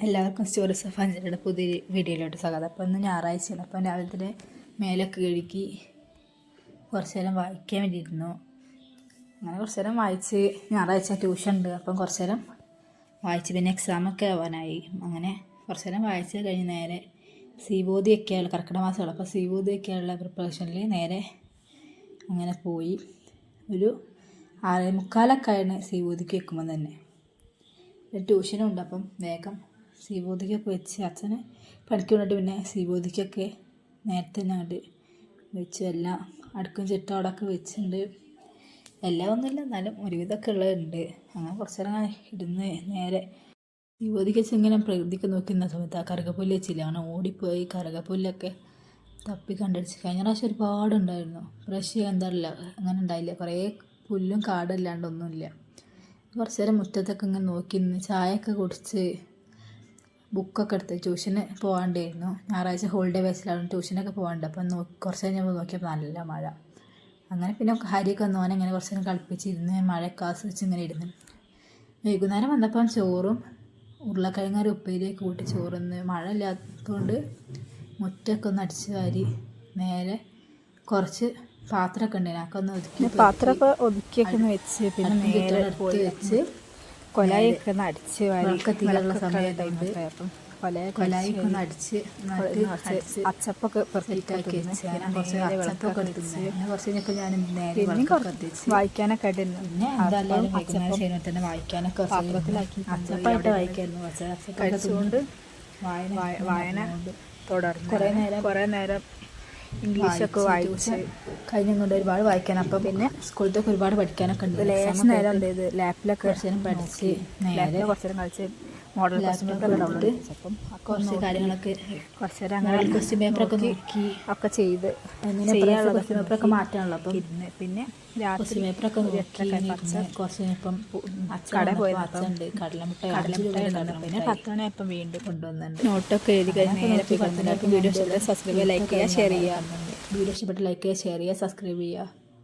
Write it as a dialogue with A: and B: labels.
A: എല്ലാവർക്കും stories of അഞ്ജലിയുടെ പുതിയ വീഡിയോയിലോട്ട് സ്വാഗതം. അപ്പോൾ ഇന്ന് ഞായറാഴ്ചയാണ്. അപ്പം രാവിലെ തന്നെ മേലൊക്കെ കഴുകി കുറച്ച് നേരം വായിക്കാൻ വേണ്ടിയിരുന്നു. അങ്ങനെ കുറച്ച് നേരം വായിച്ച്, ഞായറാഴ്ച ട്യൂഷൻ ഉണ്ട്, അപ്പം കുറച്ച് നേരം വായിച്ച്. പിന്നെ എക്സാമൊക്കെ ആവാനായി. അങ്ങനെ കുറച്ച് നേരം വായിച്ച് കഴിഞ്ഞ് നേരെ സീബോധിയൊക്കെയുള്ള കർക്കിടക മാസമുള്ള, അപ്പോൾ സീബോധിയൊക്കെയുള്ള പ്രിപ്പറേഷനിൽ നേരെ അങ്ങനെ പോയി. ഒരു 6:45 ആയിരുന്നു സീബോധിക്ക് വെക്കുമ്പോൾ തന്നെ. ട്യൂഷനും ഉണ്ട്, അപ്പം വേഗം സീബോധിക്കൊക്കെ വെച്ച് അച്ഛന് പണിക്ക് കൊണ്ടിട്ട് പിന്നെ സീബോധിക്കൊക്കെ നേരത്തെ തന്നെ അങ്ങോട്ട് വെച്ച് എല്ലാം അടുക്കും ചിട്ട അവിടെയൊക്കെ വെച്ചിട്ടുണ്ട്. എല്ലാം ഒന്നുമില്ല, എന്നാലും ഒരുവിധമൊക്കെ ഉള്ളതുണ്ട്. അങ്ങനെ കുറച്ച് നേരം ഇരുന്ന് നേരെ സീബോധിക്ക് വെച്ച് ഇങ്ങനെ പ്രകൃതിക്ക് നോക്കുന്ന സമയത്ത് ആ കറുകപ്പുല്ല് വെച്ചില്ല, അങ്ങനെ ഓടിപ്പോയി കറുകപ്പുല്ലൊക്കെ തപ്പി കണ്ടടിച്ച്. കഴിഞ്ഞ പ്രാവശ്യം ഒരുപാടുണ്ടായിരുന്നു, പ്രാവശ്യം എന്താറില്ല അങ്ങനെ ഉണ്ടായില്ല, കുറേ പുല്ലും കാടല്ലാണ്ടൊന്നുമില്ല. കുറച്ച് നേരം മുറ്റത്തൊക്കെ ഇങ്ങനെ നോക്കി നിന്ന് ചായയൊക്കെ കുടിച്ച് ബുക്കൊക്കെ എടുത്ത് ട്യൂഷന് പോകാണ്ടായിരുന്നു. ഞായറാഴ്ച ഹോളിഡേ ബേസിലാണ് ട്യൂഷനൊക്കെ പോകാണ്ട്. അപ്പം കുറച്ച് കഴിഞ്ഞപ്പോൾ നോക്കിയപ്പോൾ നല്ല മഴ. അങ്ങനെ പിന്നെ ഹരിയൊക്കെ വന്നു, അങ്ങനെ കുറച്ച് നേരം കളിപ്പിച്ചിരുന്ന് മഴയൊക്കെ ആസ്വദിച്ച് ഇങ്ങനെ ഇരുന്ന്. വൈകുന്നേരം വന്നപ്പം ചോറും ഉരുളക്കിഴങ്ങ് ഉപ്പേരിയൊക്കെ കൂട്ടി ചോറുന്ന്. മഴ ഇല്ലാത്തതുകൊണ്ട് മുറ്റമൊക്കെ ഒന്ന് അടിച്ച് വാരി നേരെ കുറച്ച് പാത്രമൊക്കെ ഉണ്ടായിരുന്നു, അതൊക്കെ ഒന്ന് ഒതുക്കി
B: പാത്രമൊക്കെ ഒതുക്കിയൊക്കെ ഒന്ന് വെച്ച് പിന്നെ നേരെ
A: എടുത്ത് വെച്ച്
B: കൊലായൊക്കെ ഒന്ന് അടിച്ച് വാരി
A: തീരുള്ള സമയത്തുണ്ട്.
B: അപ്പം
A: കൊലായൊക്കെ ഒന്ന് അടിച്ച്
B: അച്ചപ്പൊക്കെ
A: സെറ്റാക്കി വെച്ച് ഞാൻ കുറച്ച് അച്ചപ്പൊക്കെ എടുത്തിരുന്നു. പിന്നെ കുറച്ച് കഴിഞ്ഞപ്പോൾ ഞാൻ നേരെ
B: വായിക്കാനൊക്കെ ആയിരുന്നു.
A: പിന്നെ എന്തായാലും വൈകുന്നേരം ചെയ്യുമ്പോൾ തന്നെ വായിക്കാനൊക്കെ
B: പാത്രത്തിലാക്കി
A: അച്ചപ്പായിട്ട് വായിക്കായിരുന്നു.
B: കഴിച്ചുകൊണ്ട് വായന തുടർന്നു. കുറേ നേരം ഇംഗ്ലീഷൊക്കെ വായിച്ച്
A: കഴിഞ്ഞുകൊണ്ട് ഒരുപാട് വായിക്കാൻ. അപ്പം പിന്നെ സ്കൂളത്തൊക്കെ ഒരുപാട് പഠിക്കാനൊക്കെ ഉണ്ട്.
B: ലേശം നേരം ഉണ്ട് ലാപ്പിലൊക്കെ
A: കുറച്ച് നേരം പഠിച്ച് നേരെ
B: കുറച്ച് നേരം കളിച്ച് മോഡൽ ക്വസ്റ്റ്യൻ പേപ്പർ
A: എടുത്തിട്ട് അപ്പം കുറച്ച് കാര്യങ്ങളൊക്കെ
B: കുറച്ച് നേരം അങ്ങനെ
A: ക്വസ്റ്റ്യൻ പേപ്പറൊക്കെ നോക്കി
B: ഒക്കെ ചെയ്ത്
A: ചെയ്യാനുള്ള ക്വസ്റ്റ്യൻ പേപ്പറൊക്കെ മാറ്റാനുള്ള. അപ്പം
B: പിന്നെ
A: ക്വസ്റ്റ്യൻ പേപ്പറൊക്കെ കുറച്ച് ഇപ്പം
B: കട പോയത്
A: അച്ഛണ്ട് കടലമുട്ട
B: പിന്നെ 10 മണിയായപ്പം വീണ്ടും കൊണ്ടുവന്നിട്ടുണ്ട്. നോട്ടൊക്കെ എഴുതി കഴിഞ്ഞ് നേരെ വീഡിയോ ഇഷ്ടപ്പെട്ട സബ്സ്ക്രൈബ് ചെയ്യുക, ലൈക്ക് ചെയ്യുക, ഷെയർ ചെയ്യുക.
A: വീഡിയോ ഇഷ്ടപ്പെട്ട് ലൈക്ക് ചെയ്യുക, ഷെയർ ചെയ്യുക, സബ്സ്ക്രൈബ് ചെയ്യുക.